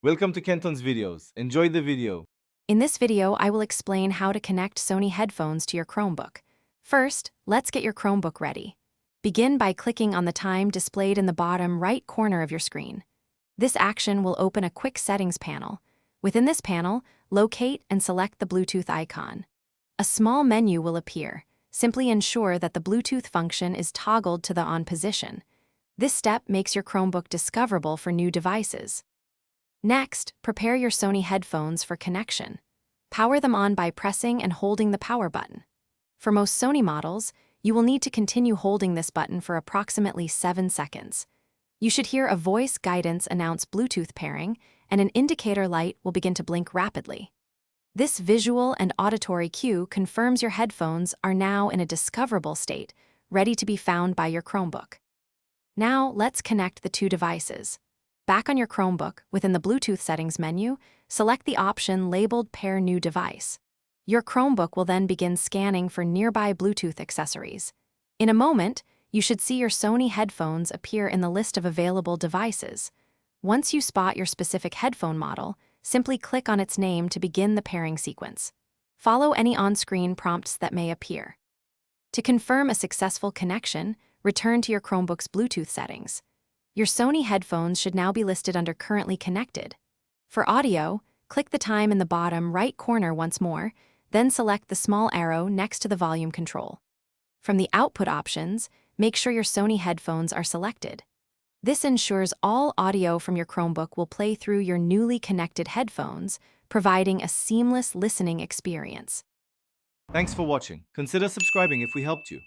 Welcome to Kenton's videos. Enjoy the video. In this video, I will explain how to connect Sony headphones to your Chromebook. First, let's get your Chromebook ready. Begin by clicking on the time displayed in the bottom right corner of your screen. This action will open a quick settings panel. Within this panel, locate and select the Bluetooth icon. A small menu will appear. Simply ensure that the Bluetooth function is toggled to the on position. This step makes your Chromebook discoverable for new devices. Next, prepare your Sony headphones for connection. Power them on by pressing and holding the power button. For most Sony models, you will need to continue holding this button for approximately 7 seconds. You should hear a voice guidance announce Bluetooth pairing, and an indicator light will begin to blink rapidly. This visual and auditory cue confirms your headphones are now in a discoverable state, ready to be found by your Chromebook. Now, let's connect the two devices. Back on your Chromebook, within the Bluetooth settings menu, select the option labeled Pair New Device. Your Chromebook will then begin scanning for nearby Bluetooth accessories. In a moment, you should see your Sony headphones appear in the list of available devices. Once you spot your specific headphone model, simply click on its name to begin the pairing sequence. Follow any on-screen prompts that may appear. To confirm a successful connection, return to your Chromebook's Bluetooth settings. Your Sony headphones should now be listed under Currently Connected. For audio, click the time in the bottom right corner once more, then select the small arrow next to the volume control. From the output options, make sure your Sony headphones are selected. This ensures all audio from your Chromebook will play through your newly connected headphones, providing a seamless listening experience. Thanks for watching. Consider subscribing if we helped you.